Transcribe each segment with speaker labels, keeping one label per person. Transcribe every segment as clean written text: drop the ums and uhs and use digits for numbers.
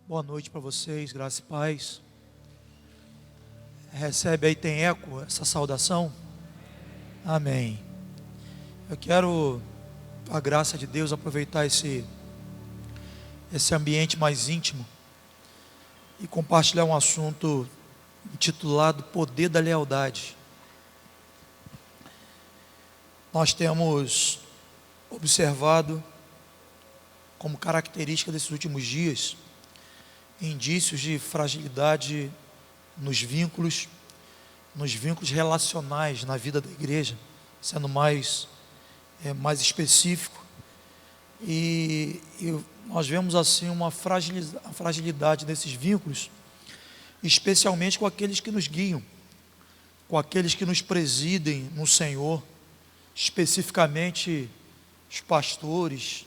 Speaker 1: Boa noite para vocês, graça e paz. Recebe aí, tem eco essa saudação? Amém. Eu quero, a graça de Deus, aproveitar esse ambiente mais íntimo e compartilhar um assunto intitulado Poder da Lealdade. Nós temos observado como característica desses últimos dias indícios de fragilidade nos vínculos relacionais na vida da igreja, sendo mais específico, e nós vemos assim uma fragilidade desses vínculos, especialmente com aqueles que nos guiam, com aqueles que nos presidem no Senhor, especificamente os pastores,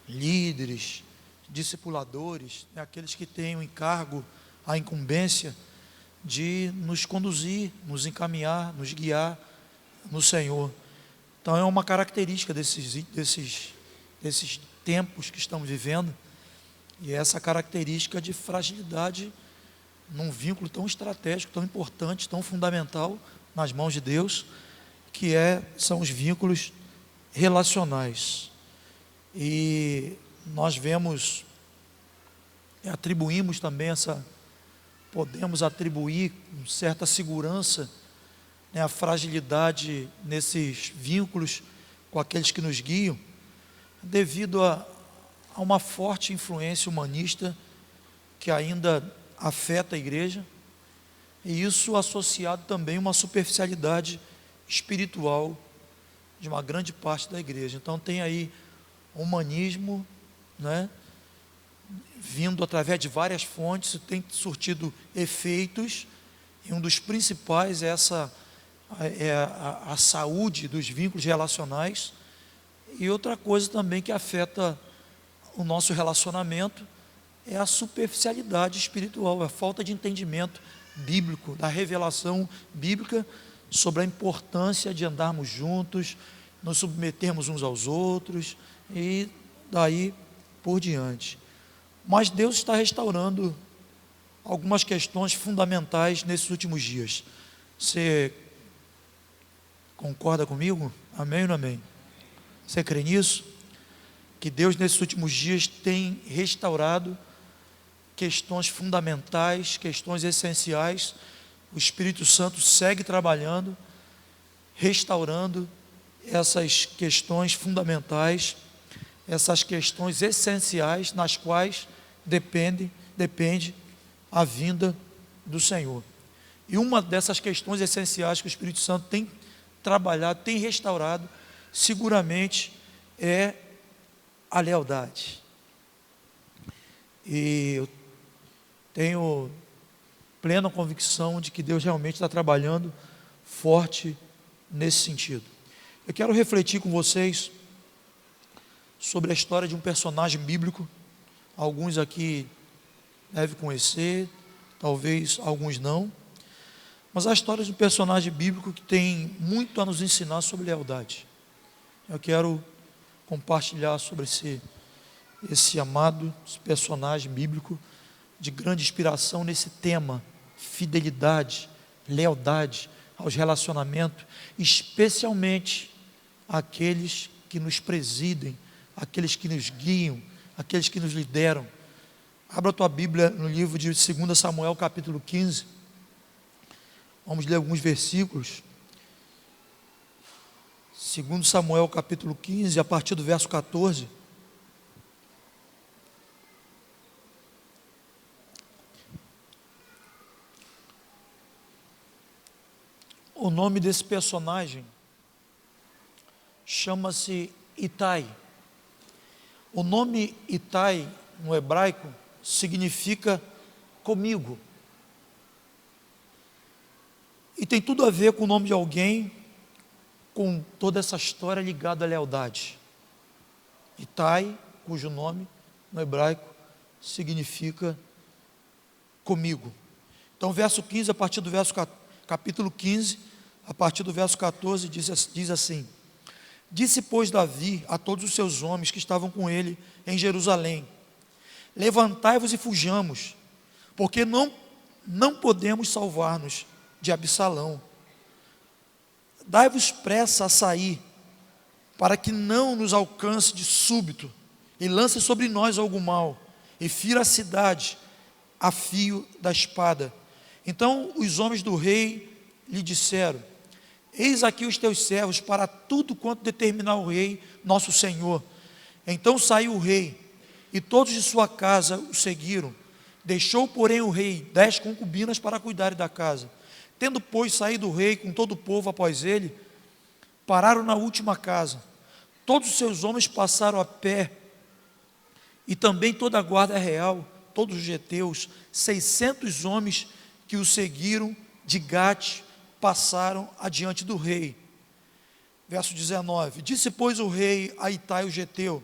Speaker 1: líderes, discipuladores, aqueles que têm o encargo, a incumbência de nos conduzir, nos encaminhar, nos guiar no Senhor. Então é uma característica desses tempos que estamos vivendo, e essa característica de fragilidade num vínculo tão estratégico, tão importante, tão fundamental nas mãos de Deus, que são os vínculos relacionais. E nós atribuímos também podemos atribuir com certa segurança, a fragilidade nesses vínculos com aqueles que nos guiam, devido a uma forte influência humanista que ainda afeta a igreja, e isso associado também a uma superficialidade espiritual de uma grande parte da igreja. Então tem aí humanismo, vindo através de várias fontes, e tem surtido efeitos, e um dos principais é a saúde dos vínculos relacionais. E outra coisa também que afeta o nosso relacionamento é a superficialidade espiritual, a falta de entendimento bíblico, da revelação bíblica sobre a importância de andarmos juntos, nos submetermos uns aos outros, e daí por diante. Mas Deus está restaurando algumas questões fundamentais nesses últimos dias. Você concorda comigo? Amém ou não amém? Você crê nisso? Que Deus nesses últimos dias tem restaurado questões fundamentais, questões essenciais. O Espírito Santo segue trabalhando, restaurando essas questões fundamentais, essas questões essenciais nas quais depende a vinda do Senhor. E uma dessas questões essenciais que o Espírito Santo tem trabalhado, tem restaurado, seguramente é a lealdade. E eu tenho plena convicção de que Deus realmente está trabalhando forte nesse sentido. Eu quero refletir com vocês sobre a história de um personagem bíblico. Alguns aqui devem conhecer, talvez alguns não, mas a história de um personagem bíblico que tem muito a nos ensinar sobre lealdade. Eu quero compartilhar sobre esse amado personagem bíblico de grande inspiração nesse tema: fidelidade, lealdade aos relacionamentos, especialmente aqueles que nos presidem, aqueles que nos guiam, aqueles que nos lideram. Abra a tua Bíblia no livro de 2 Samuel, capítulo 15. Vamos ler alguns versículos. 2 Samuel, capítulo 15, a partir do verso 14. O nome desse personagem chama-se Itai. O nome Itai, no hebraico, significa comigo. E tem tudo a ver com o nome de alguém, com toda essa história ligada à lealdade. Itai, cujo nome no hebraico significa comigo. Então, verso 15, a partir do capítulo 15, a partir do verso 14, diz assim: Disse, pois, Davi a todos os seus homens que estavam com ele em Jerusalém: levantai-vos e fujamos, porque não podemos salvar-nos de Absalão. Dai-vos pressa a sair, para que não nos alcance de súbito, e lance sobre nós algum mal, e fira a cidade a fio da espada. Então os homens do rei lhe disseram: eis aqui os teus servos para tudo quanto determinar o rei, nosso senhor. Então saiu o rei, e todos de sua casa o seguiram. Deixou, porém, o rei 10 concubinas para cuidarem da casa. Tendo, pois, saído o rei com todo o povo após ele, pararam na última casa. Todos os seus homens passaram a pé, e também toda a guarda real, todos os heteus, 600 homens que o seguiram de Gate, passaram adiante do rei. Verso 19: disse, pois, o rei a Itai o geteu: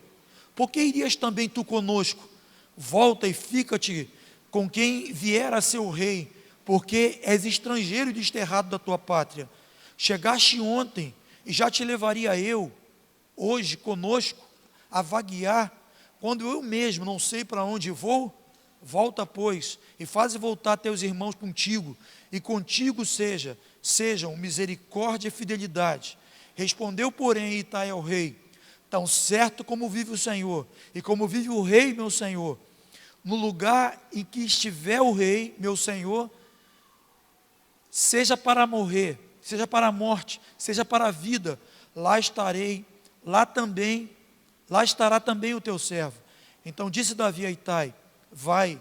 Speaker 1: por que irias também tu conosco? Volta e fica-te com quem vier a ser o rei, porque és estrangeiro e desterrado da tua pátria. Chegaste ontem, e já te levaria eu, hoje, conosco, a vaguear, quando eu mesmo não sei para onde vou? Volta, pois, e faze voltar teus irmãos contigo, e contigo sejam misericórdia e fidelidade. Respondeu, porém, Itai ao rei: tão certo como vive o Senhor, e como vive o rei, meu senhor, no lugar em que estiver o rei, meu senhor, seja para morrer, seja para a morte, seja para a vida, lá estarei, lá estará também o teu servo. Então disse Davi a Itai: vai,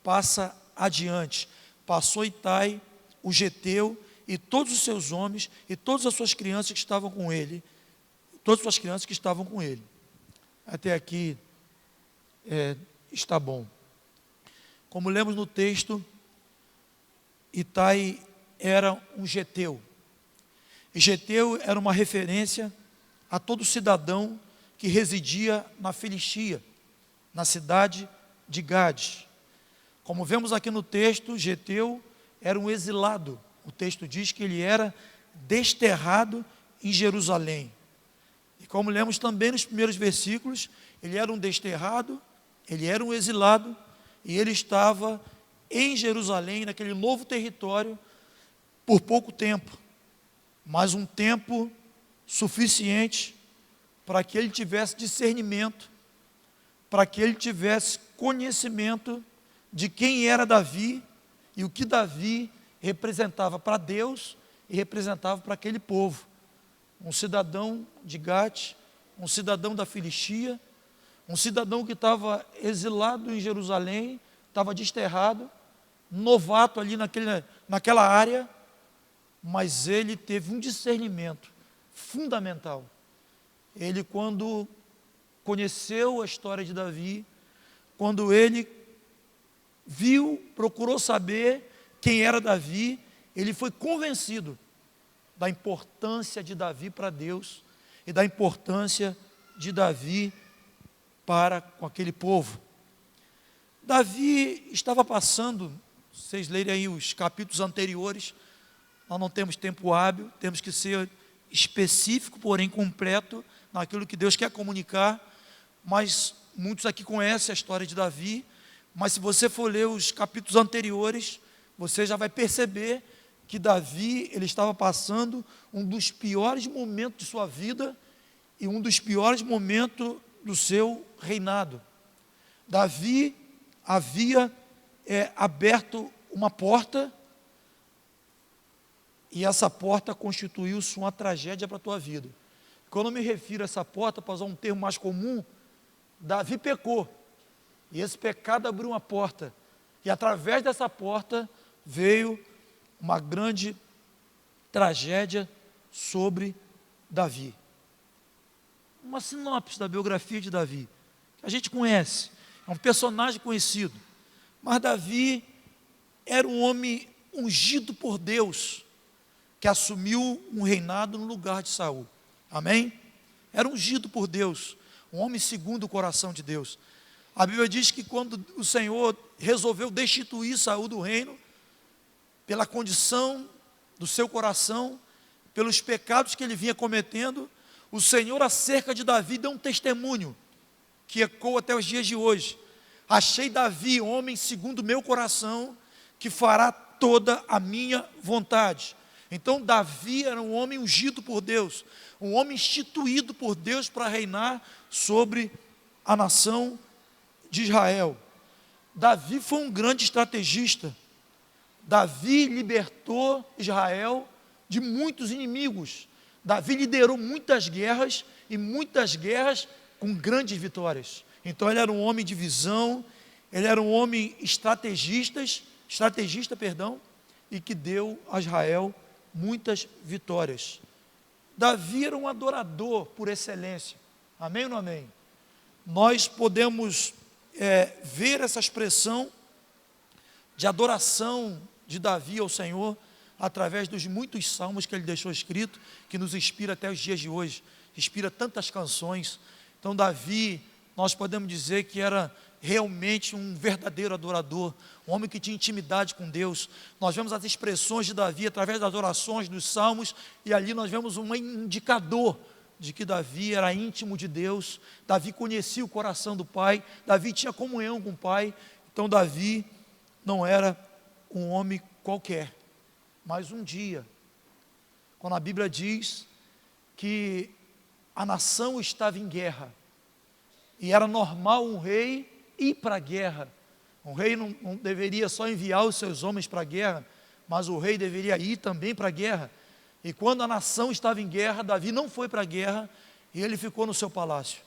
Speaker 1: passa adiante. Passou Itai, o geteu, e todos os seus homens, e todas as suas crianças que estavam com ele, Até aqui está bom. Como lemos no texto, Itai era um geteu. E geteu era uma referência a todo cidadão que residia na Filistia, na cidade de Gade. Como vemos aqui no texto, geteu era um exilado. O texto diz que ele era desterrado em Jerusalém. E como lemos também nos primeiros versículos, ele era um desterrado, ele era um exilado, e ele estava em Jerusalém, naquele novo território, por pouco tempo, mas um tempo suficiente para que ele tivesse discernimento, para que ele tivesse conhecimento de quem era Davi e o que Davi representava para Deus e representava para aquele povo. Um cidadão de Gate, um cidadão da Filistia, um cidadão que estava exilado em Jerusalém, estava desterrado, novato ali naquela área, mas ele teve um discernimento fundamental. Ele, quando conheceu a história de Davi, quando ele procurou saber quem era Davi, ele foi convencido da importância de Davi para Deus e da importância de Davi para com aquele povo. Davi estava passando, vocês lerem aí os capítulos anteriores, nós não temos tempo hábil, temos que ser específico, porém completo, naquilo que Deus quer comunicar, mas muitos aqui conhecem a história de Davi, mas se você for ler os capítulos anteriores, você já vai perceber que Davi, ele estava passando um dos piores momentos de sua vida e um dos piores momentos do seu reinado. Davi havia aberto uma porta, e essa porta constituiu-se uma tragédia para a tua vida. Quando eu me refiro a essa porta, para usar um termo mais comum, Davi pecou, e esse pecado abriu uma porta, e através dessa porta veio uma grande tragédia sobre Davi. Uma sinopse da biografia de Davi, que a gente conhece, é um personagem conhecido, mas Davi era um homem ungido por Deus, que assumiu um reinado no lugar de Saul. Amém? Era ungido por Deus, um homem segundo o coração de Deus. A Bíblia diz que quando o Senhor resolveu destituir Saul do reino, pela condição do seu coração, pelos pecados que ele vinha cometendo, o Senhor acerca de Davi deu um testemunho, que ecoa até os dias de hoje. achei Davi, homem segundo o meu coração, que fará toda a minha vontade. Então Davi era um homem ungido por Deus, um homem instituído por Deus para reinar sobre a nação de Israel. Davi foi um grande estrategista. Davi libertou Israel de muitos inimigos. Davi liderou muitas guerras, e muitas guerras com grandes vitórias. Então ele era um homem de visão, ele era um homem estrategista, e que deu a Israel muitas vitórias. Davi era um adorador por excelência. Amém ou não amém? Nós podemos ver essa expressão de adoração de Davi ao Senhor através dos muitos salmos que ele deixou escrito, que nos inspira até os dias de hoje, inspira tantas canções. Então Davi, nós podemos dizer que era realmente um verdadeiro adorador, um homem que tinha intimidade com Deus. Nós vemos as expressões de Davi através das orações, dos salmos, e ali nós vemos um indicador de que Davi era íntimo de Deus. Davi conhecia o coração do Pai, Davi tinha comunhão com o Pai. Então Davi não era um homem qualquer. Mas um dia, quando a Bíblia diz que a nação estava em guerra, e era normal um rei ir para a guerra, um rei não deveria só enviar os seus homens para a guerra, mas o rei deveria ir também para a guerra. E quando a nação estava em guerra, Davi não foi para a guerra, e ele ficou no seu palácio.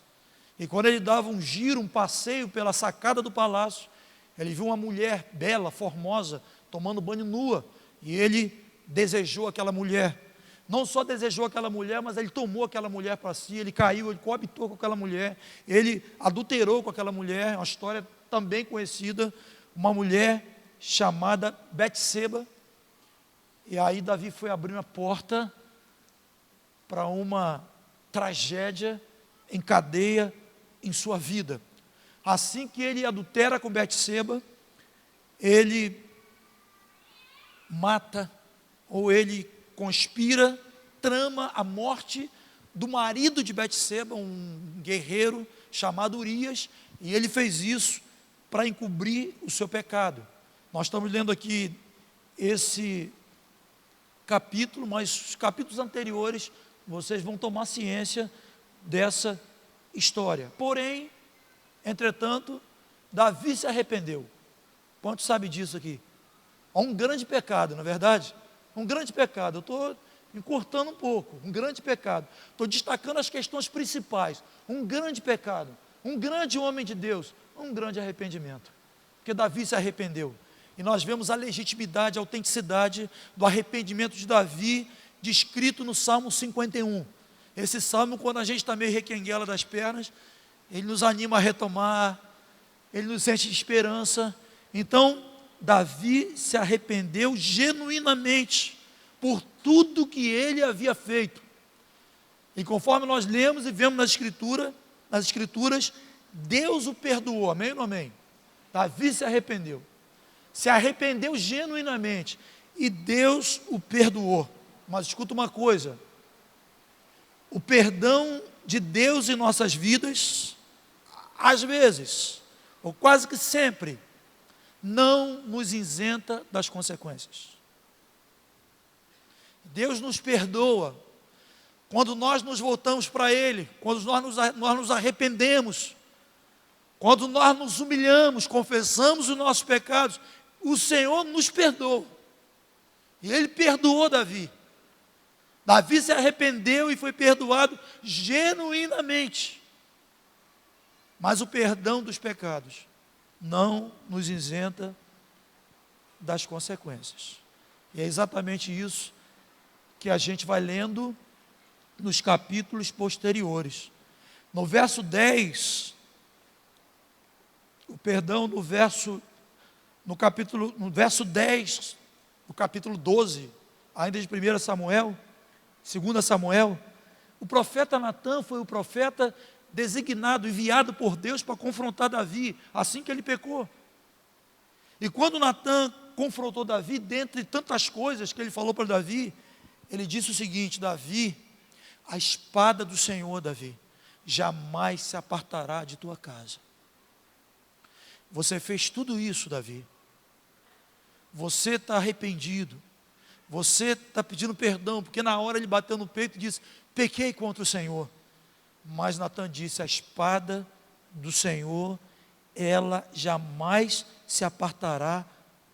Speaker 1: E quando ele dava um giro, um passeio pela sacada do palácio, ele viu uma mulher bela, formosa, tomando banho nua, e ele desejou aquela mulher. Não só desejou aquela mulher, mas ele tomou aquela mulher para si, ele caiu, ele coabitou com aquela mulher, ele adulterou com aquela mulher, uma história também conhecida, uma mulher chamada Betseba. E aí Davi foi abrir uma porta para uma tragédia em cadeia em sua vida. Assim que ele adultera com Betseba, ele mata, ou ele conspira, trama a morte do marido de Betseba, um guerreiro chamado Urias, e ele fez isso para encobrir o seu pecado. Nós estamos lendo aqui esse capítulo, mas os capítulos anteriores, vocês vão tomar ciência dessa história. Porém, entretanto, Davi se arrependeu. Quantos sabe disso aqui? Há um grande pecado, não é verdade? Um grande pecado. Eu estou encurtando um pouco. Um grande pecado. Estou destacando as questões principais. Um grande pecado. Um grande homem de Deus. Um grande arrependimento. Porque Davi se arrependeu. E nós vemos a legitimidade, a autenticidade do arrependimento de Davi, descrito no Salmo 51. Esse salmo, quando a gente está meio requenguela das pernas, ele nos anima a retomar, ele nos enche de esperança. Então, Davi se arrependeu genuinamente por tudo que ele havia feito. E conforme nós lemos e vemos nas escrituras, Deus o perdoou. Amém ou não amém? Davi se arrependeu genuinamente, e Deus o perdoou. Mas escuta uma coisa: o perdão de Deus em nossas vidas, às vezes, ou quase que sempre, não nos isenta das consequências. Deus nos perdoa quando nós nos voltamos para Ele, quando nós nos arrependemos, quando nós nos humilhamos, confessamos os nossos pecados. O Senhor nos perdoa, e Ele perdoou Davi. Davi se arrependeu e foi perdoado genuinamente. Mas o perdão dos pecados não nos isenta das consequências. E é exatamente isso que a gente vai lendo nos capítulos posteriores. No verso 10, no verso 10, no capítulo 12, ainda de 1 Samuel, 2 Samuel, o profeta Natã foi o profeta designado, enviado por Deus para confrontar Davi, assim que ele pecou. E quando Natã confrontou Davi, dentre tantas coisas que ele falou para Davi, ele disse o seguinte: Davi, a espada do Senhor, Davi, jamais se apartará de tua casa. você fez tudo isso, Davi. Você está arrependido. Você está pedindo perdão, porque na hora ele bateu no peito e disse: pequei contra o Senhor. Mas Natan disse: a espada do Senhor, ela jamais se apartará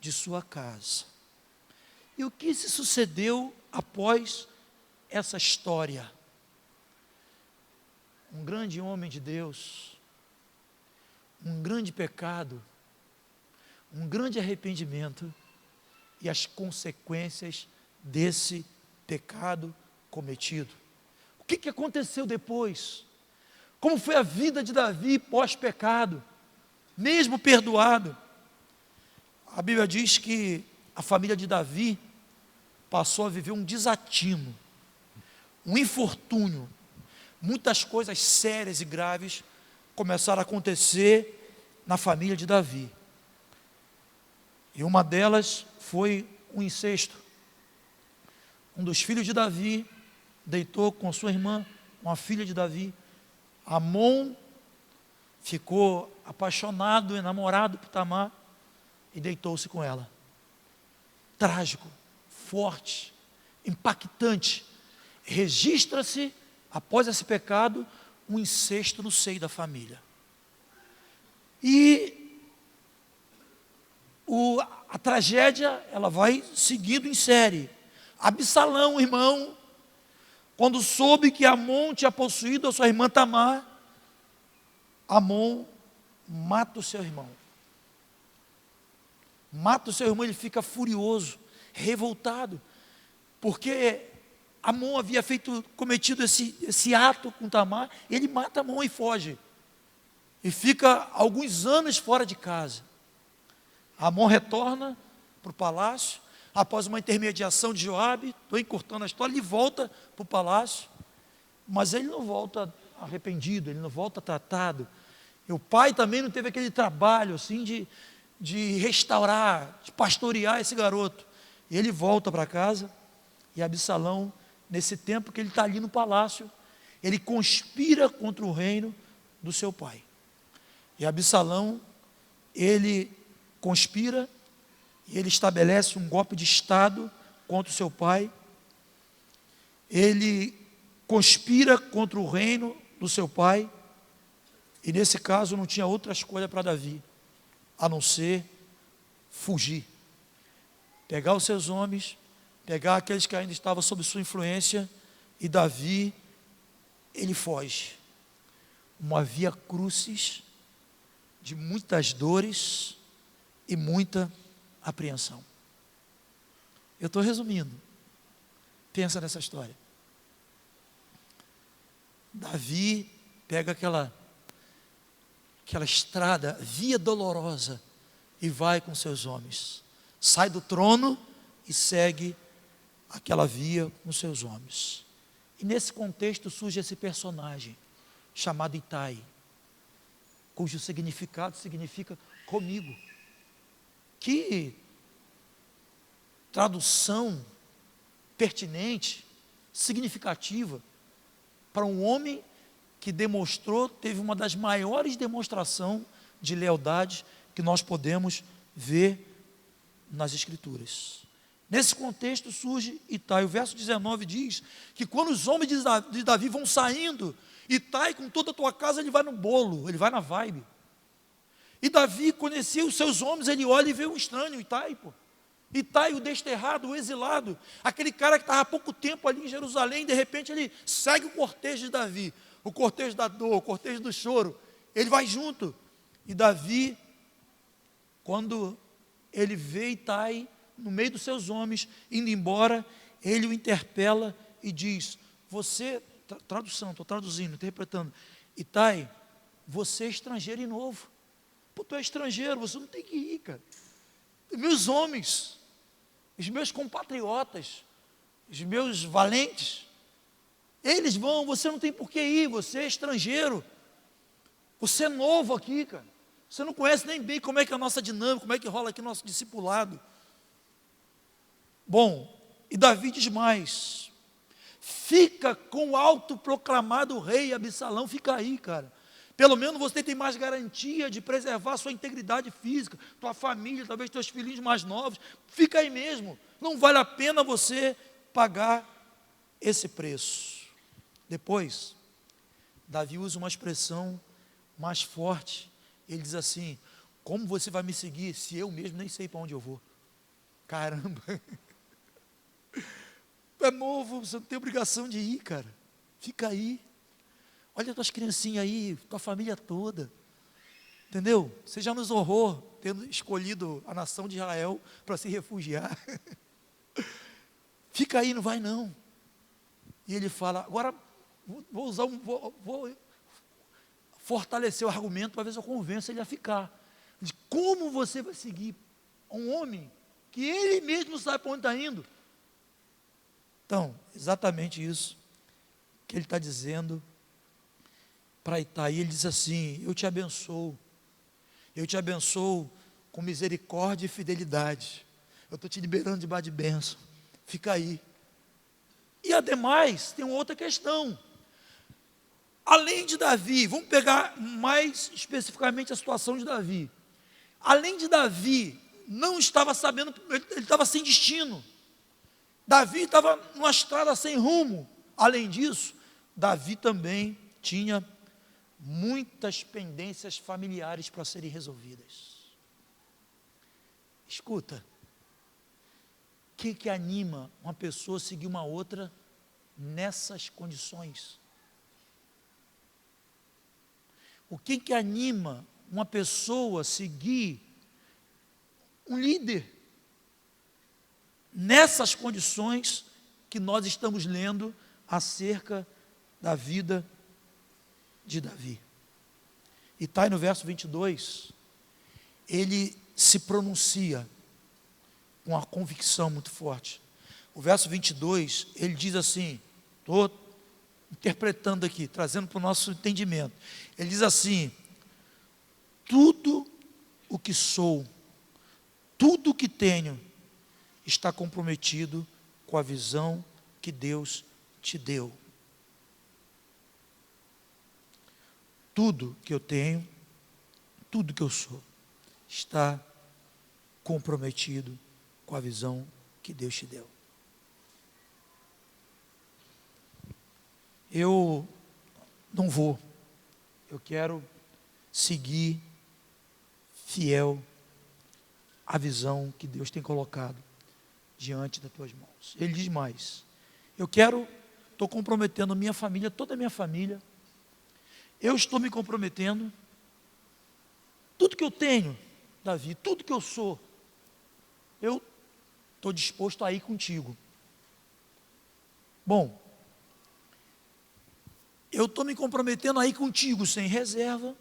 Speaker 1: de sua casa. E o que se sucedeu após essa história? Um grande homem de Deus, um grande pecado, um grande arrependimento e as consequências desse pecado cometido. O que aconteceu depois? Como foi a vida de Davi pós-pecado, mesmo perdoado? A Bíblia diz que a família de Davi passou a viver um desatino, um infortúnio. Muitas coisas sérias e graves começaram a acontecer na família de Davi. E uma delas foi o incesto. Um dos filhos de Davi deitou com sua irmã, uma filha de Davi. Amon ficou apaixonado, enamorado por Tamar e deitou-se com ela. Trágico, forte, impactante. Registra-se, após esse pecado, um incesto no seio da família. E a tragédia, ela vai seguindo em série. Absalão, irmão, quando soube que Amon tinha possuído a sua irmã Tamar, Amon mata o seu irmão. Mata o seu irmão, ele fica furioso, revoltado, porque Amon havia cometido esse ato com Tamar. Ele mata Amon e foge, e fica alguns anos fora de casa. Amon retorna para o palácio, após uma intermediação de Joabe. Estou encurtando a história. Ele volta para o palácio, mas ele não volta arrependido, ele não volta tratado. E o pai também não teve aquele trabalho assim de restaurar, de pastorear esse garoto. E ele volta para casa, e Absalão, nesse tempo que ele está ali no palácio, ele conspira contra o reino do seu pai. E Absalão, ele conspira, e ele estabelece um golpe de Estado contra o seu pai. Ele conspira contra o reino do seu pai, e nesse caso não tinha outra escolha para Davi, a não ser fugir. Pegar os seus homens, pegar aqueles que ainda estavam sob sua influência, e Davi, ele foge. Uma via crucis de muitas dores e muita apreensão. Eu estou resumindo. Pensa nessa história. Davi pega aquela estrada, via dolorosa, e vai com seus homens. Sai do trono e segue aquela via com seus homens. E nesse contexto surge esse personagem chamado Itai, cujo significado significa comigo. Que tradução pertinente, significativa, para um homem que teve uma das maiores demonstrações de lealdade que nós podemos ver nas Escrituras. Nesse contexto surge Itai. O verso 19 diz que quando os homens de Davi vão saindo, Itai, com toda a tua casa, ele vai no bolo, ele vai na vibe. E Davi conhecia os seus homens, ele olha e vê um estranho, Itai, Itai, o desterrado, o exilado, aquele cara que estava há pouco tempo ali em Jerusalém, de repente ele segue o cortejo de Davi, o cortejo da dor, o cortejo do choro, ele vai junto. E Davi, quando ele vê Itai no meio dos seus homens, indo embora, ele o interpela e diz: você, tradução, estou traduzindo, interpretando, Itai, você é estrangeiro e novo. Tu é estrangeiro, você não tem que ir, cara. Meus homens, os meus compatriotas, os meus valentes, eles vão, você não tem por que ir, você é estrangeiro. Você é novo aqui, cara. Você não conhece nem bem como é que é a nossa dinâmica, como é que rola aqui o nosso discipulado. Bom, e Davi diz mais: fica com o autoproclamado rei Absalão, fica aí, cara. Pelo menos você tem mais garantia de preservar a sua integridade física, tua família, talvez teus filhinhos mais novos. Fica aí mesmo. Não vale a pena você pagar esse preço. Depois, Davi usa uma expressão mais forte. Ele diz assim: como você vai me seguir se eu mesmo nem sei para onde eu vou? Caramba! Tu é novo, você não tem obrigação de ir, cara. Fica aí. Olha as tuas criancinhas aí, tua família toda. Entendeu? Você já nos honrou, tendo escolhido a nação de Israel para se refugiar. Fica aí, não vai não. E ele fala, agora vou fortalecer o argumento para ver se eu convenço ele a ficar. De como você vai seguir um homem que ele mesmo não sabe para onde está indo? Então, exatamente isso que ele está dizendo para Itai. Ele diz assim: eu te abençoo com misericórdia e fidelidade. Eu estou te liberando debaixo de bênção. Fica aí. E ademais, tem uma outra questão. Além de Davi, vamos pegar mais especificamente a situação de Davi. Além de Davi, não estava sabendo, ele estava sem destino. Davi estava numa estrada sem rumo. Além disso, Davi também tinha muitas pendências familiares para serem resolvidas. Escuta, o que anima uma pessoa a seguir uma outra nessas condições? O que anima uma pessoa a seguir um líder nessas condições que nós estamos lendo acerca da vida de Davi? E está aí no verso 22, ele se pronuncia com uma convicção muito forte. O verso 22, ele diz assim, estou interpretando aqui, trazendo para o nosso entendimento. Ele diz assim: tudo o que sou, tudo o que tenho, está comprometido com a visão que Deus te deu. Tudo que eu tenho, tudo que eu sou, está comprometido com a visão que Deus te deu. Eu não vou, eu quero seguir fiel à visão que Deus tem colocado diante das tuas mãos. Ele diz mais: estou comprometendo minha família, toda a minha família, eu estou me comprometendo, tudo que eu tenho, Davi, tudo que eu sou, eu estou disposto a ir contigo. Bom, eu estou me comprometendo a ir contigo sem reserva,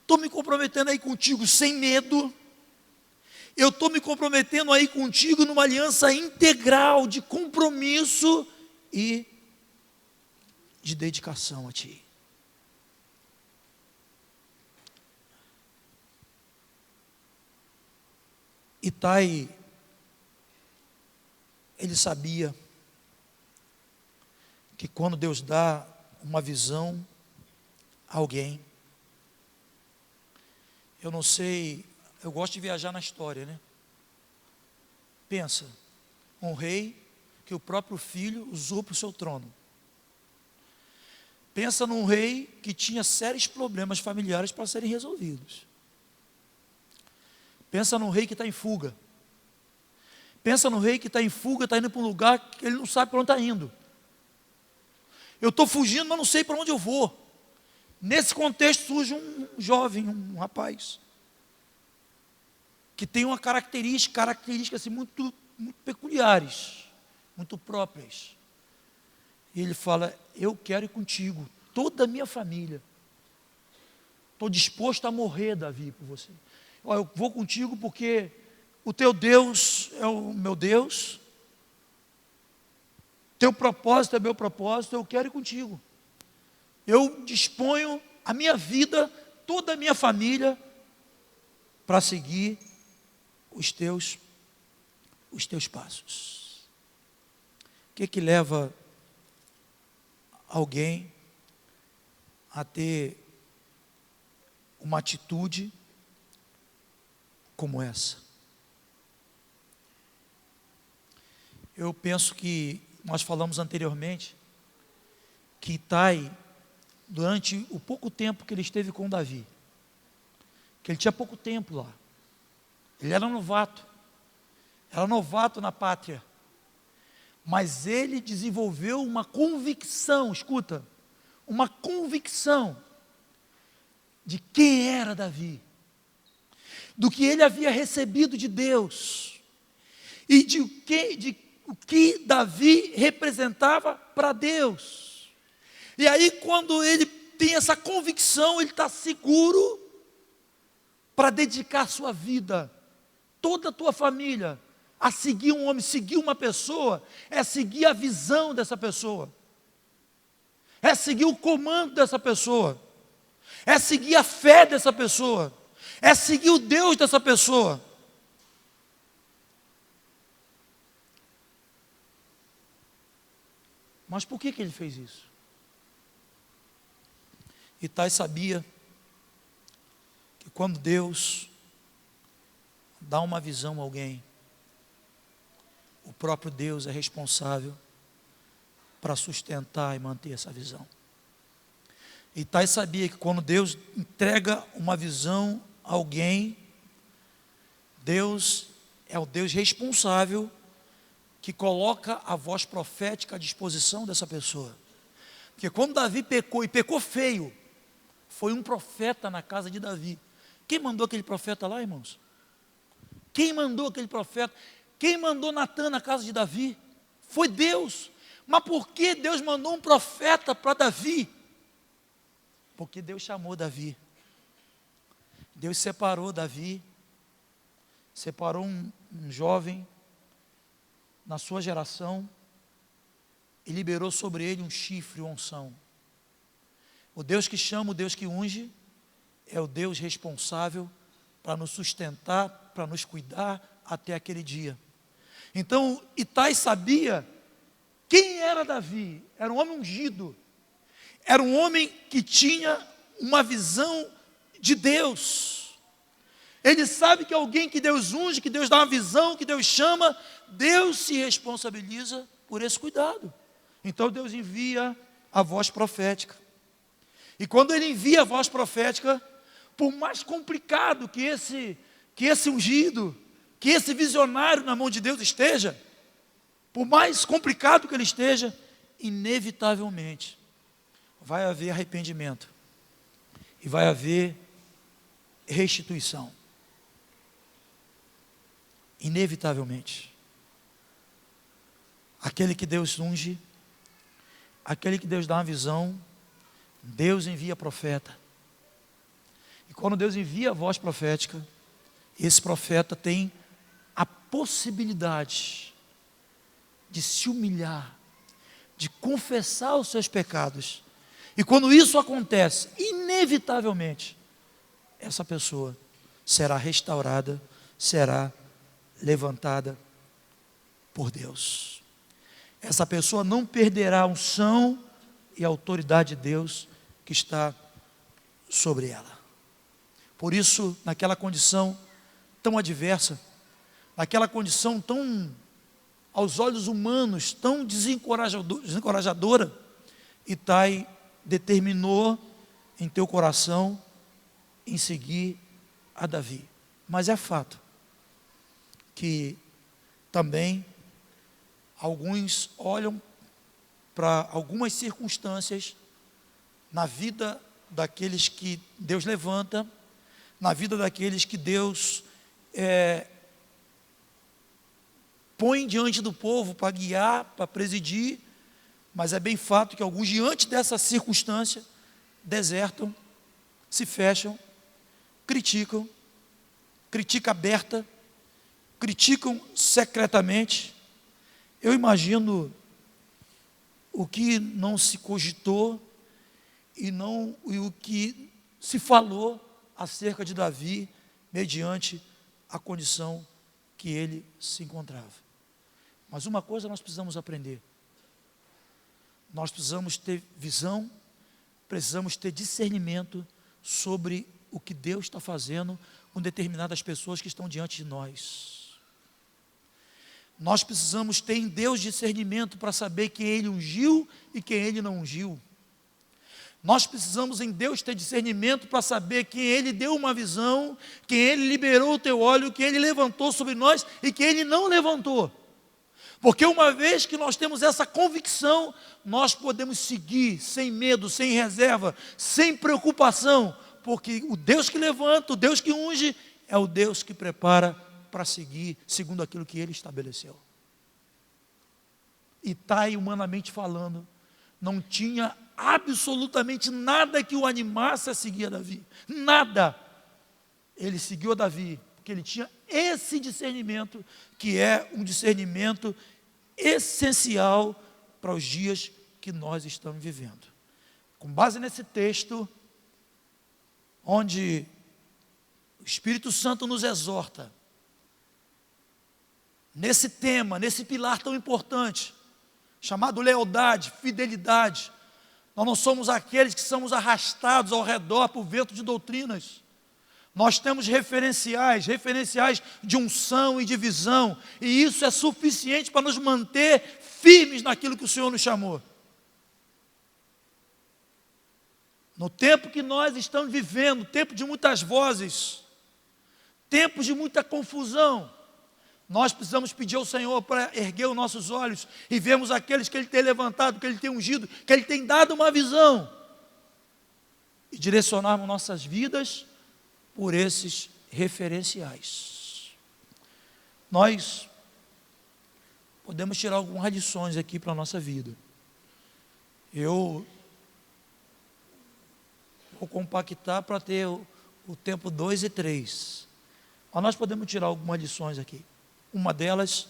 Speaker 1: estou me comprometendo a ir contigo sem medo, eu estou me comprometendo a ir contigo numa aliança integral de compromisso e de dedicação a ti. Itai, ele sabia que quando Deus dá uma visão a alguém, eu não sei, eu gosto de viajar na história, né? Pensa, um rei que o próprio filho usurpa o seu trono. Pensa num rei que tinha sérios problemas familiares para serem resolvidos. Pensa num rei que está em fuga. Pensa num rei que está em fuga, está indo para um lugar que ele não sabe para onde está indo. Eu estou fugindo, mas não sei para onde eu vou. Nesse contexto surge um jovem, um rapaz, que tem uma características assim, muito peculiares, muito próprias. E ele fala: eu quero ir contigo, toda a minha família. Estou disposto a morrer, Davi, por você. Eu vou contigo porque o teu Deus é o meu Deus, teu propósito é meu propósito, eu quero ir contigo. Eu disponho a minha vida, toda a minha família, para seguir os teus passos. O que leva alguém a ter uma atitude como essa. Eu penso que nós falamos anteriormente que Itai, durante o pouco tempo que ele esteve com Davi, que ele tinha pouco tempo lá, ele era novato na pátria, mas ele desenvolveu uma convicção, escuta, uma convicção de quem era Davi, do que ele havia recebido de Deus, e de o que Davi representava para Deus. E aí, quando ele tem essa convicção, ele está seguro para dedicar sua vida, toda a tua família, a seguir um homem. Seguir uma pessoa é seguir a visão dessa pessoa, é seguir o comando dessa pessoa, é seguir a fé dessa pessoa, é seguir o Deus dessa pessoa. Mas por que ele fez isso? Itai sabia que quando Deus dá uma visão a alguém, o próprio Deus é responsável para sustentar e manter essa visão. Itai sabia que quando Deus entrega uma visão a alguém, Deus é o Deus responsável que coloca a voz profética à disposição dessa pessoa. Porque quando Davi pecou, e pecou feio, foi um profeta na casa de Davi. Quem mandou aquele profeta lá, irmãos? Quem mandou aquele profeta? Quem mandou Natã na casa de Davi? Foi Deus. Mas por que Deus mandou um profeta para Davi? Porque Deus chamou Davi. Deus separou Davi, separou um jovem na sua geração e liberou sobre ele um chifre, uma unção. O Deus que chama, o Deus que unge, é o Deus responsável para nos sustentar, para nos cuidar até aquele dia. Então, Itai sabia quem era Davi. Era um homem ungido, era um homem que tinha uma visão de Deus. Ele sabe que alguém que Deus unge, que Deus dá uma visão, que Deus chama, Deus se responsabiliza por esse cuidado. Então Deus envia a voz profética. E quando ele envia a voz profética, por mais complicado que esse ungido, que esse visionário na mão de Deus esteja, por mais complicado que ele esteja, inevitavelmente vai haver arrependimento e vai haver restituição. Inevitavelmente. Aquele que Deus unge, aquele que Deus dá uma visão, Deus envia profeta. E quando Deus envia a voz profética, esse profeta tem a possibilidade de se humilhar, de confessar os seus pecados. E quando isso acontece, inevitavelmente, essa pessoa será restaurada, será levantada por Deus. Essa pessoa não perderá a unção e a autoridade de Deus que está sobre ela. Por isso, naquela condição tão adversa, naquela condição tão, aos olhos humanos, tão desencorajadora, Itai determinou em teu coração em seguir a Davi. Mas é fato que também alguns olham para algumas circunstâncias na vida daqueles que Deus levanta, na vida daqueles que Deus põe diante do povo para guiar, para presidir, mas é bem fato que alguns, diante dessa circunstância, desertam, se fecham, criticam aberta, criticam secretamente. Eu imagino o que não se cogitou e o que se falou acerca de Davi, mediante a condição que ele se encontrava. Mas uma coisa nós precisamos aprender: nós precisamos ter visão, precisamos ter discernimento sobre o que Deus está fazendo com determinadas pessoas que estão diante de nós. Nós precisamos ter em Deus discernimento para saber quem Ele ungiu e quem Ele não ungiu. Nós precisamos em Deus ter discernimento para saber quem Ele deu uma visão, quem Ele liberou o teu óleo, quem Ele levantou sobre nós e quem Ele não levantou. Porque uma vez que nós temos essa convicção, nós podemos seguir sem medo, sem reserva, sem preocupação, porque o Deus que levanta, o Deus que unge, é o Deus que prepara para seguir segundo aquilo que Ele estabeleceu. Itai, humanamente falando, não tinha absolutamente nada que o animasse a seguir a Davi, nada. Ele seguiu a Davi, porque ele tinha esse discernimento, que é um discernimento essencial para os dias que nós estamos vivendo. Com base nesse texto, onde o Espírito Santo nos exorta, nesse tema, nesse pilar tão importante, chamado lealdade, fidelidade. Nós não somos aqueles que somos arrastados ao redor por vento de doutrinas. Nós temos referenciais de unção e de visão, e isso é suficiente para nos manter firmes naquilo que o Senhor nos chamou. No tempo que nós estamos vivendo, tempo de muitas vozes, tempos de muita confusão, nós precisamos pedir ao Senhor para erguer os nossos olhos e vermos aqueles que Ele tem levantado, que Ele tem ungido, que Ele tem dado uma visão, e direcionarmos nossas vidas por esses referenciais. Nós podemos tirar algumas lições aqui para a nossa vida. Eu vou compactar para ter o tempo 2 e 3. Mas nós podemos tirar algumas lições aqui. Uma delas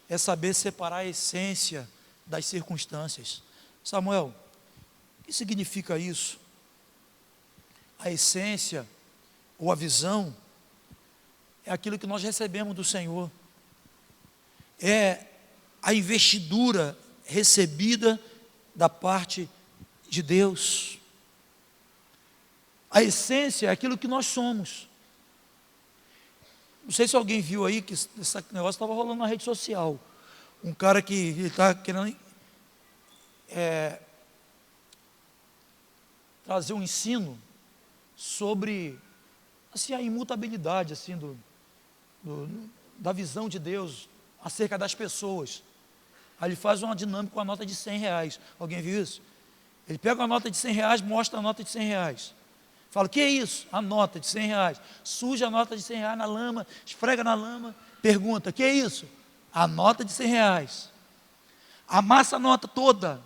Speaker 1: é saber separar a essência das circunstâncias. Samuel, o que significa isso? A essência ou a visão é aquilo que nós recebemos do Senhor. É a investidura recebida da parte de Deus. A essência é aquilo que nós somos. Não sei se alguém viu aí que esse negócio estava rolando na rede social. Um cara que está querendo trazer um ensino sobre assim, a imutabilidade assim, da visão de Deus acerca das pessoas. Aí ele faz uma dinâmica com a nota de R$100. Alguém viu isso? Ele pega a nota de R$100, mostra a nota de R$100. Fala, o que é isso? A nota de R$100. Suja a nota de R$100 na lama, esfrega na lama, pergunta, o que é isso? A nota de R$100. Amassa a nota toda.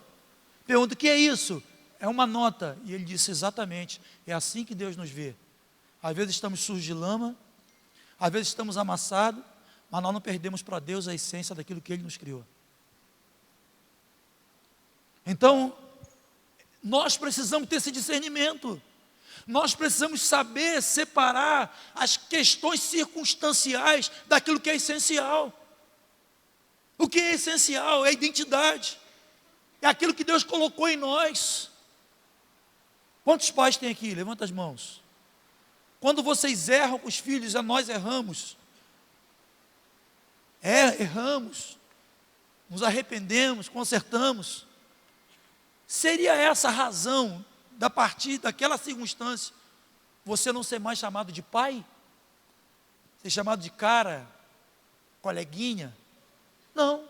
Speaker 1: Pergunta, o que é isso? É uma nota. E ele disse, exatamente, é assim que Deus nos vê. Às vezes estamos sujos de lama, às vezes estamos amassados, mas nós não perdemos para Deus a essência daquilo que Ele nos criou. Então, nós precisamos ter esse discernimento. Nós precisamos saber separar as questões circunstanciais daquilo que é essencial. O que é essencial é a identidade, é aquilo que Deus colocou em nós. Quantos pais tem aqui? Levanta as mãos. Quando vocês erram com os filhos, nós erramos. Erramos, nos arrependemos, consertamos. Seria essa a razão da partir daquela circunstância, você não ser mais chamado de pai? Ser chamado de cara, coleguinha? Não.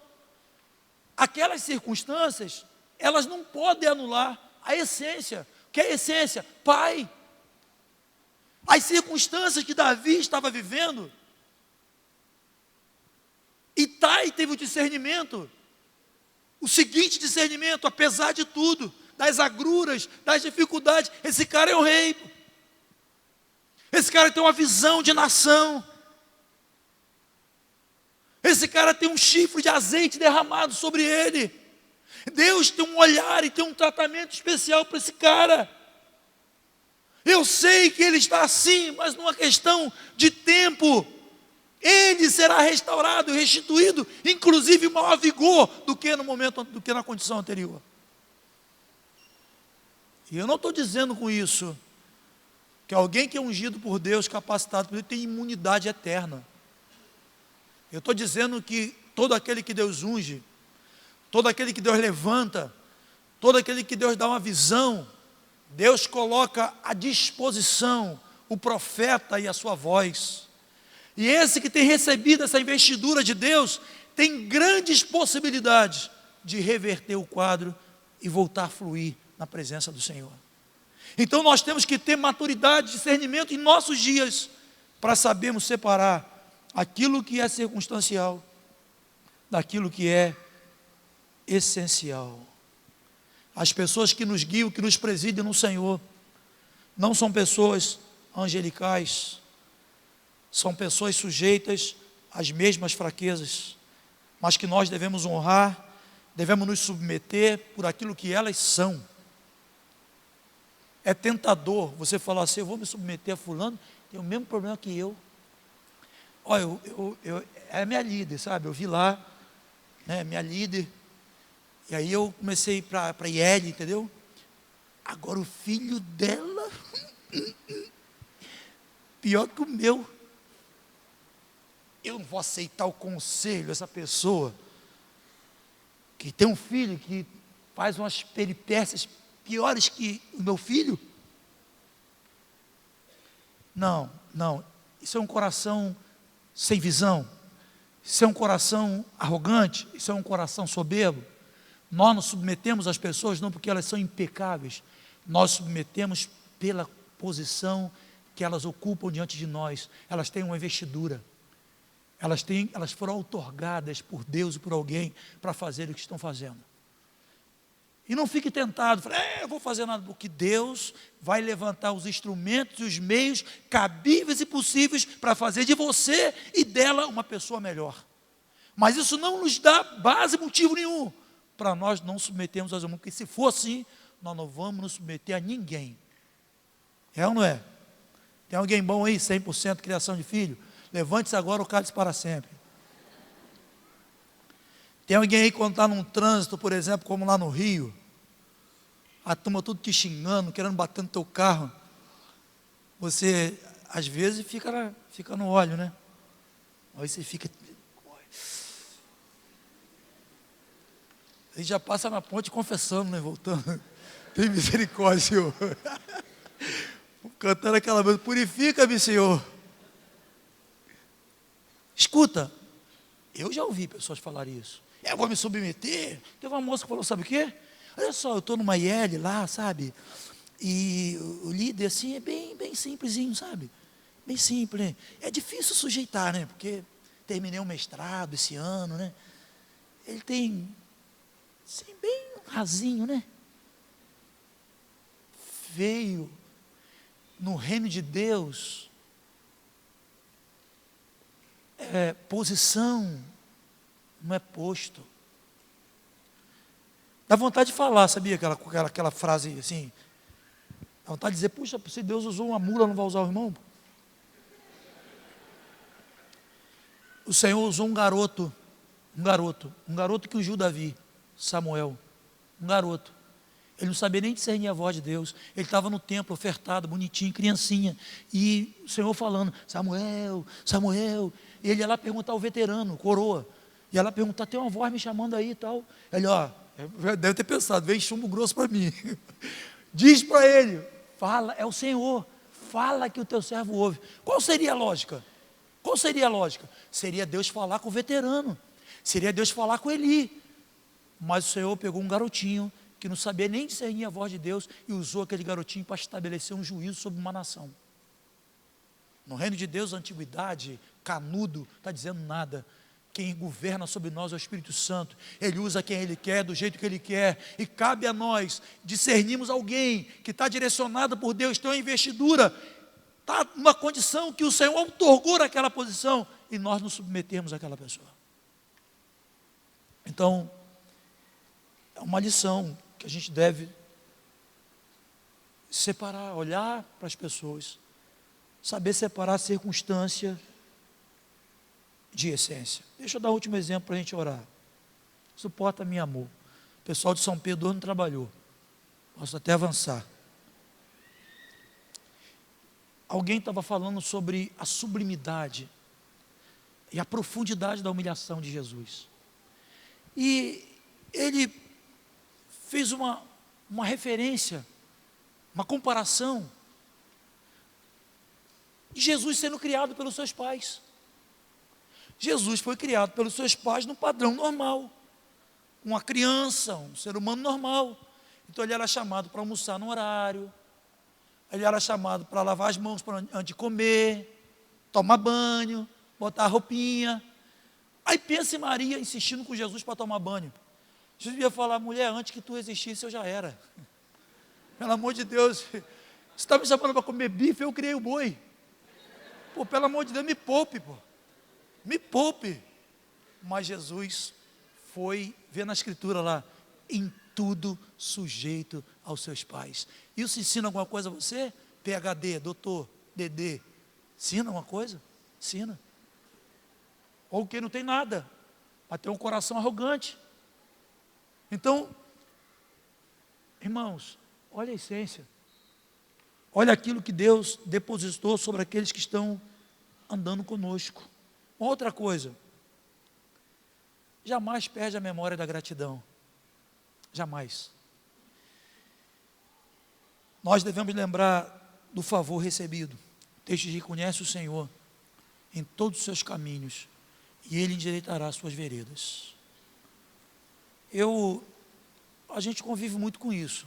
Speaker 1: Aquelas circunstâncias, elas não podem anular a essência. O que é a essência? Pai. As circunstâncias que Davi estava vivendo, Itai teve o discernimento, o seguinte discernimento, apesar de tudo, das agruras, das dificuldades, esse cara é o rei. Esse cara tem uma visão de nação. Esse cara tem um chifre de azeite derramado sobre ele. Deus tem um olhar e tem um tratamento especial para esse cara. Eu sei que ele está assim, mas numa questão de tempo, ele será restaurado e restituído, inclusive maior vigor do que no momento, do que na condição anterior. E eu não estou dizendo com isso que alguém que é ungido por Deus, capacitado por Deus, tem imunidade eterna. Eu estou dizendo que todo aquele que Deus unge, todo aquele que Deus levanta, todo aquele que Deus dá uma visão, Deus coloca à disposição o profeta e a sua voz. E esse que tem recebido essa investidura de Deus, tem grandes possibilidades de reverter o quadro e voltar a fluir na presença do Senhor. Então nós temos que ter maturidade, discernimento em nossos dias, para sabermos separar aquilo que é circunstancial daquilo que é essencial. As pessoas que nos guiam, que nos presidem no Senhor, não são pessoas angelicais, são pessoas sujeitas às mesmas fraquezas, mas que nós devemos honrar, devemos nos submeter por aquilo que elas são. É tentador você falar assim: eu vou me submeter a fulano, tem o mesmo problema que eu. Olha, é minha líder, sabe? Eu vi lá, né, minha líder, e aí eu comecei para IL, entendeu? Agora o filho dela, pior que o meu. Eu não vou aceitar o conselho dessa pessoa, que tem um filho que faz umas peripécias piores que o meu filho. Não, isso é um coração sem visão, isso é um coração arrogante, isso é um coração soberbo. Nós nos submetemos às pessoas não porque elas são impecáveis, nós submetemos pela posição que elas ocupam diante de nós. Elas têm uma investidura, elas foram outorgadas por Deus e por alguém para fazer o que estão fazendo. E não fique tentado, eu vou fazer nada, porque Deus vai levantar os instrumentos e os meios cabíveis e possíveis para fazer de você e dela uma pessoa melhor. Mas isso não nos dá base, motivo nenhum, para nós não submetermos aos humanos, porque se for assim, nós não vamos nos submeter a ninguém. É ou não é? Tem alguém bom aí, 100% criação de filho? Levante-se agora o cálice para sempre. Tem alguém aí quando está num trânsito, por exemplo, como lá no Rio, a turma tudo te xingando, querendo bater no teu carro, você às vezes fica no óleo, né? Aí você fica, aí já passa na ponte confessando, né? Voltando, tem misericórdia, Senhor. Cantando aquela música, purifica-me, Senhor. Escuta, eu já ouvi pessoas falarem isso. Eu vou me submeter. Teve uma moça que falou, sabe o quê? Olha só, eu estou numa IL lá, sabe? E o líder, assim, é bem simplesinho, sabe? Bem simples, né? É difícil sujeitar, né? Porque terminei um mestrado esse ano, né? Ele tem, assim, bem rasinho, né? Veio no reino de Deus, posição, não é posto. Dá vontade de falar, sabia? Aquela frase assim, dá vontade de dizer, puxa, se Deus usou uma mula, não vai usar o irmão? O Senhor usou um garoto que ungiu Davi, Samuel, um garoto. Ele não sabia nem discernir a voz de Deus. Ele estava no templo, ofertado, bonitinho, criancinha. E o Senhor falando, Samuel, Samuel. E ele ia lá perguntar ao veterano, coroa. E ela perguntar, tem uma voz me chamando aí e tal. Ele, deve ter pensado, vem chumbo grosso para mim. Diz para ele, fala, é o Senhor. Fala que o teu servo ouve. Qual seria a lógica? Seria Deus falar com o veterano. Seria Deus falar com Eli. Mas o Senhor pegou um garotinho que não sabia nem discernir a voz de Deus e usou aquele garotinho para estabelecer um juízo sobre uma nação. No reino de Deus, a antiguidade, canudo, está dizendo nada. Quem governa sobre nós é o Espírito Santo. Ele usa quem Ele quer, do jeito que Ele quer. E cabe a nós discernirmos alguém que está direcionado por Deus, tem uma investidura, está numa condição que o Senhor outorgou naquela posição, e nós nos submetermos àquela pessoa. Então, é uma lição que a gente deve separar, olhar para as pessoas, saber separar a circunstância de essência. Deixa eu dar o último exemplo para a gente orar. Suporta-me, amor. O pessoal de São Pedro não trabalhou. Posso até avançar. alguém estava falando sobre a sublimidade e a profundidade da humilhação de Jesus. E ele fez uma referência, uma comparação de Jesus sendo criado pelos seus pais. Jesus foi criado pelos seus pais no padrão normal, uma criança, um ser humano normal. Então ele era chamado para almoçar no horário, ele era chamado para lavar as mãos antes de comer, tomar banho, botar a roupinha. Aí pensa em Maria insistindo com Jesus para tomar banho. Jesus ia falar: mulher, antes que tu existisse eu já era. Pelo amor de Deus, você está me chamando para comer bife, eu criei o boi. Pô, pelo amor de Deus, me poupe, pô. Me poupe. Mas Jesus foi, vê na escritura lá, em tudo sujeito aos seus pais. Isso ensina alguma coisa a você? PhD, doutor, DD, ensina alguma coisa? Ensina. Ou quem não tem nada, mas tem um coração arrogante. Então, irmãos, olha a essência. Olha aquilo que Deus depositou sobre aqueles que estão andando conosco. Outra coisa, jamais perde a memória da gratidão. Jamais. Nós devemos lembrar do favor recebido. O texto diz: conhece o Senhor em todos os seus caminhos e Ele endireitará as suas veredas. A gente convive muito com isso.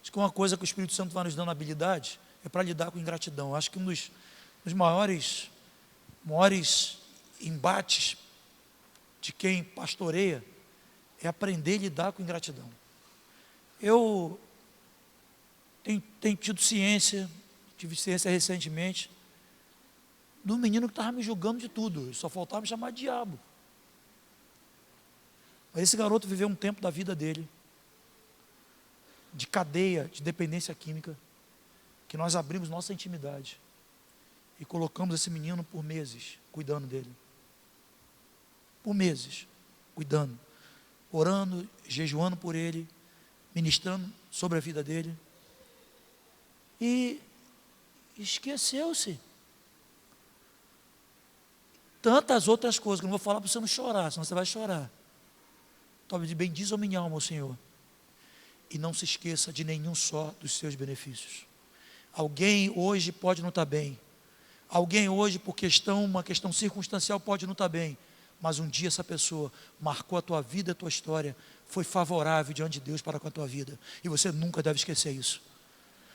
Speaker 1: Acho que uma coisa que o Espírito Santo vai nos dando habilidade é para lidar com ingratidão. Acho que um dos maiores embates de quem pastoreia é aprender a lidar com ingratidão. Eu tenho tido ciência, tive ciência recentemente, do menino que estava me julgando de tudo, só faltava me chamar de diabo. Mas esse garoto viveu um tempo da vida dele, de cadeia, de dependência química, que nós abrimos nossa intimidade e colocamos esse menino por meses, cuidando dele. Por meses, cuidando, orando, jejuando por ele, ministrando sobre a vida dele. E esqueceu-se. Tantas outras coisas, que eu não vou falar para você não chorar, senão você vai chorar. Talvez de bendiz a minha alma, ao Senhor. E não se esqueça de nenhum só dos seus benefícios. Alguém hoje pode não estar bem. Alguém hoje, por uma questão circunstancial, pode não estar bem. Mas um dia essa pessoa marcou a tua vida, a tua história, foi favorável diante de Deus para com a tua vida. E você nunca deve esquecer isso.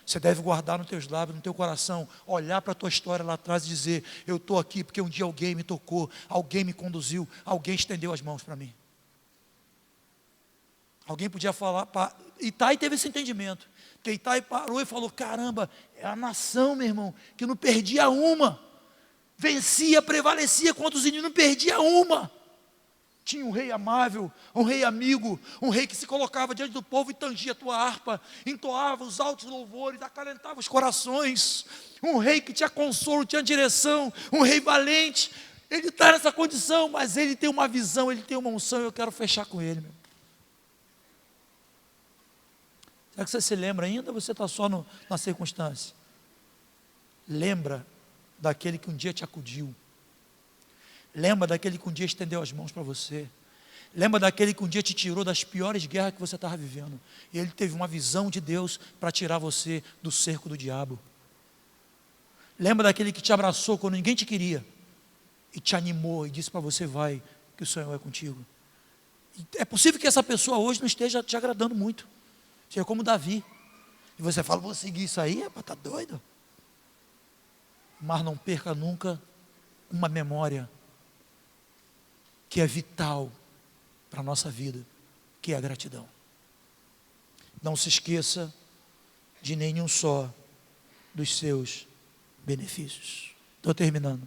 Speaker 1: Você deve guardar nos teus lábios, no teu coração, olhar para a tua história lá atrás e dizer: eu estou aqui porque um dia alguém me tocou, alguém me conduziu, alguém estendeu as mãos para mim. Alguém podia falar, Itai teve esse entendimento, que Itai parou e falou: caramba, é a nação, meu irmão, que não perdia uma, vencia, prevalecia contra os inimigos, não perdia uma. Tinha um rei amável, um rei amigo, um rei que se colocava diante do povo e tangia a tua harpa, entoava os altos louvores, acalentava os corações, um rei que tinha consolo, tinha direção, um rei valente. Ele está nessa condição, mas ele tem uma visão, ele tem uma unção, e eu quero fechar com ele, meu. Será que você se lembra ainda, ou você está só na circunstância? Lembra daquele que um dia te acudiu. Lembra daquele que um dia estendeu as mãos para você. Lembra daquele que um dia te tirou das piores guerras que você estava vivendo. E ele teve uma visão de Deus para tirar você do cerco do diabo. Lembra daquele que te abraçou quando ninguém te queria e te animou e disse para você: vai, que o Senhor é contigo. E é possível que essa pessoa hoje não esteja te agradando muito. Seja como Davi. E você fala: vou seguir isso aí? Está doido? Mas não perca nunca uma memória que é vital para a nossa vida, que é a gratidão. Não se esqueça de nenhum só dos seus benefícios. Estou terminando.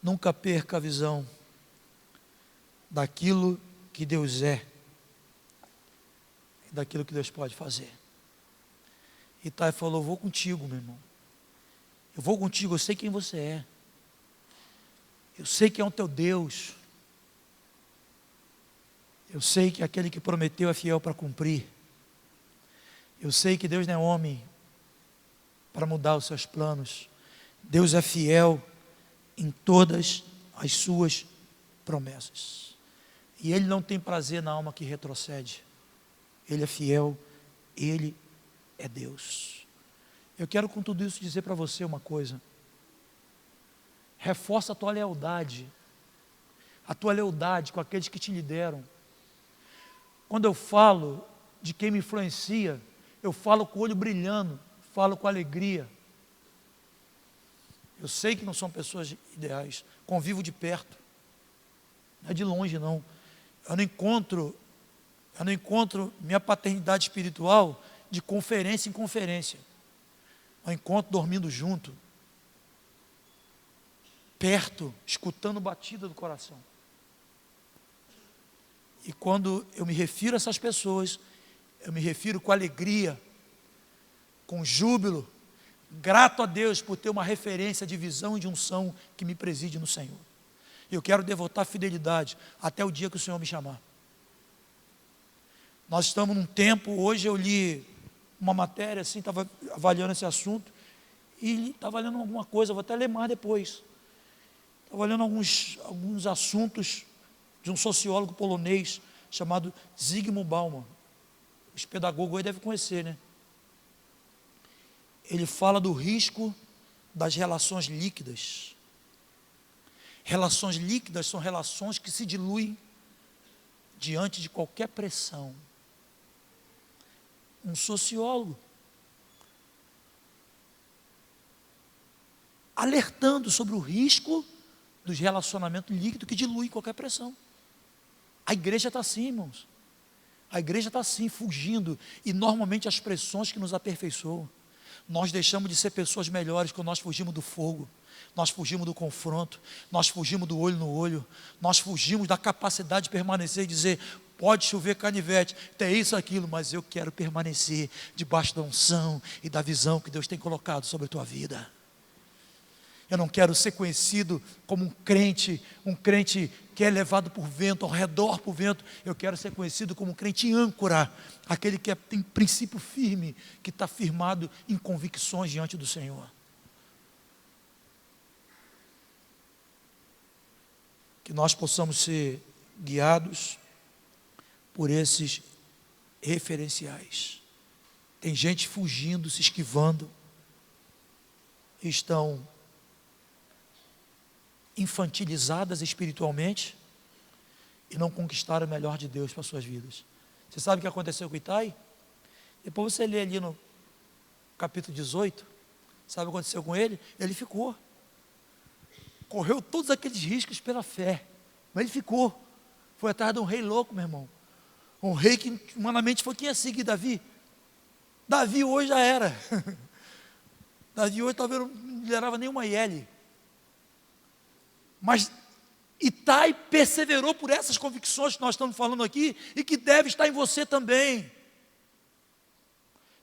Speaker 1: Nunca perca a visão daquilo que Deus é, daquilo que Deus pode fazer. Itai falou: vou contigo, meu irmão. Eu vou contigo, eu sei quem você é. Eu sei que é o teu Deus. Eu sei que aquele que prometeu é fiel para cumprir. Eu sei que Deus não é homem para mudar os seus planos. Deus é fiel em todas as suas promessas. E Ele não tem prazer na alma que retrocede. Ele é fiel, Ele é Deus. Eu quero com tudo isso dizer para você uma coisa. Reforça a tua lealdade com aqueles que te lideram. Quando eu falo de quem me influencia, eu falo com o olho brilhando, falo com alegria. Eu sei que não são pessoas ideais, convivo de perto, não é de longe não. Eu não encontro minha paternidade espiritual de conferência em conferência. Eu encontro dormindo junto, perto, escutando batida do coração. E quando eu me refiro a essas pessoas, eu me refiro com alegria, com júbilo, grato a Deus por ter uma referência de visão e de unção que me preside no Senhor. Eu quero devotar fidelidade até o dia que o Senhor me chamar. Nós estamos num tempo, hoje eu li uma matéria assim, estava avaliando esse assunto, e estava lendo alguma coisa, vou até ler mais depois. Estava lendo alguns assuntos de um sociólogo polonês chamado Zygmunt Bauman. Os pedagogos aí devem conhecer, né? Ele fala do risco das relações líquidas. Relações líquidas são relações que se diluem diante de qualquer pressão. Um sociólogo alertando sobre o risco dos relacionamentos líquidos que diluem qualquer pressão. A igreja está assim, irmãos. A igreja está assim, fugindo. E normalmente as pressões que nos aperfeiçoam. Nós deixamos de ser pessoas melhores quando nós fugimos do fogo. Nós fugimos do confronto. Nós fugimos do olho no olho. Nós fugimos da capacidade de permanecer e dizer: pode chover canivete, tem isso, aquilo, mas eu quero permanecer debaixo da unção e da visão que Deus tem colocado sobre a tua vida. Eu não quero ser conhecido como um crente que é levado por vento, ao redor por vento. Eu quero ser conhecido como um crente âncora, aquele que tem princípio firme, que está firmado em convicções diante do Senhor. Que nós possamos ser guiados por esses referenciais. Tem gente fugindo, se esquivando, estão infantilizadas espiritualmente e não conquistaram o melhor de Deus para as suas vidas. Você sabe o que aconteceu com Itai? Depois você lê ali no capítulo 18, sabe o que aconteceu com ele? Ele ficou. Correu todos aqueles riscos pela fé, mas ele ficou. Foi atrás de um rei louco, meu irmão. Um rei que humanamente foi quem ia seguir Davi. Davi hoje já era. Davi hoje talvez não liderava nenhuma IL. Mas Itai perseverou por essas convicções que nós estamos falando aqui e que deve estar em você também.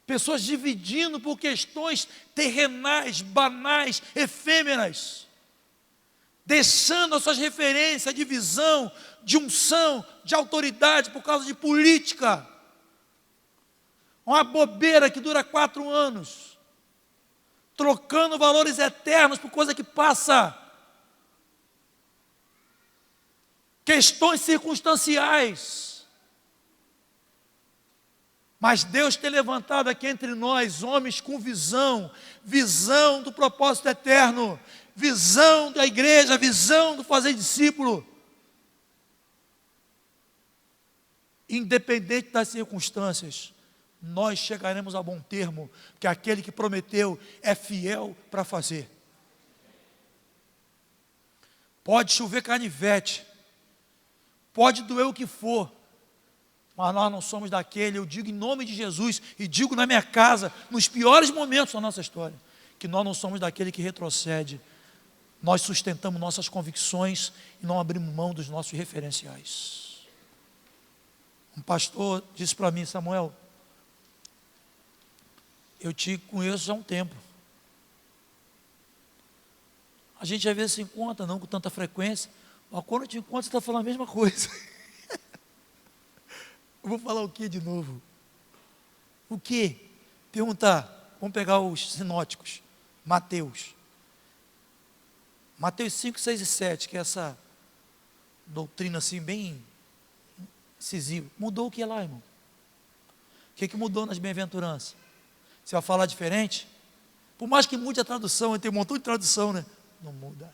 Speaker 1: Pessoas dividindo por questões terrenais, banais, efêmeras, deixando as suas referências de visão, de unção, de autoridade por causa de política. Uma bobeira que dura 4 anos, trocando valores eternos por coisa que passa. Questões circunstanciais. Mas Deus tem levantado aqui entre nós homens com visão do propósito eterno, visão da igreja, visão do fazer discípulo. Independente das circunstâncias, nós chegaremos a bom termo, porque aquele que prometeu é fiel para fazer. Pode chover canivete, pode doer o que for, mas nós não somos daquele, eu digo em nome de Jesus, e digo na minha casa, nos piores momentos da nossa história, que nós não somos daquele que retrocede. Nós sustentamos nossas convicções e não abrimos mão dos nossos referenciais. Um pastor disse para mim: Samuel, eu te conheço já há um tempo. A gente às vezes se encontra, não com tanta frequência, mas quando eu te encontro, você está falando a mesma coisa. Eu vou falar o que de novo? O que? Perguntar: vamos pegar os sinóticos, Mateus 5, 6 e 7, que é essa doutrina assim bem incisiva. Mudou o que é lá, irmão? O que mudou nas bem-aventuranças? Você vai falar diferente? Por mais que mude a tradução, tem um montão de tradução, né? Não muda.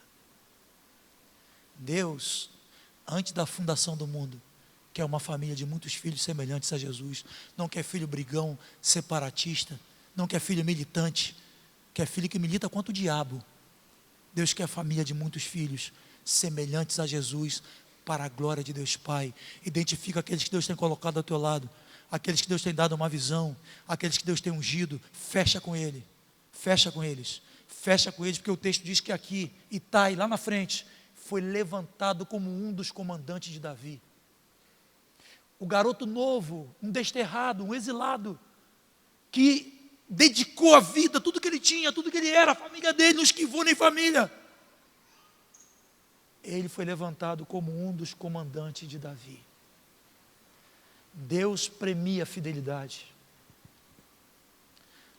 Speaker 1: Deus, antes da fundação do mundo, quer uma família de muitos filhos semelhantes a Jesus. Não quer filho brigão, separatista, não quer filho militante, quer filho que milita contra o diabo. Deus quer família de muitos filhos semelhantes a Jesus, para a glória de Deus Pai. Identifica aqueles que Deus tem colocado ao teu lado, aqueles que Deus tem dado uma visão, aqueles que Deus tem ungido. Fecha com eles, porque o texto diz que aqui, Itai, lá na frente, foi levantado como um dos comandantes de Davi. O garoto novo, um desterrado, um exilado, que dedicou a vida, tudo que ele tinha, tudo que ele era, a família dele, não esquivou nem família. Ele foi levantado como um dos comandantes de Davi. Deus premia a fidelidade.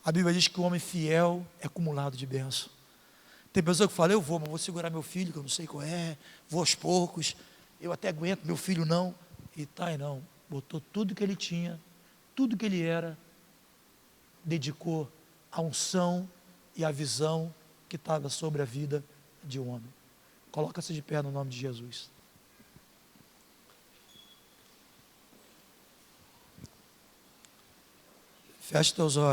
Speaker 1: A Bíblia diz que o homem fiel é acumulado de bênção. Tem pessoa que fala, eu vou, mas vou segurar meu filho, que eu não sei qual é, vou aos poucos, eu até aguento, meu filho não. E não, botou tudo que ele tinha, tudo que ele era, dedicou a unção e a visão que estava sobre a vida de um homem. Coloca-se de pé no nome de Jesus. Feche teus olhos.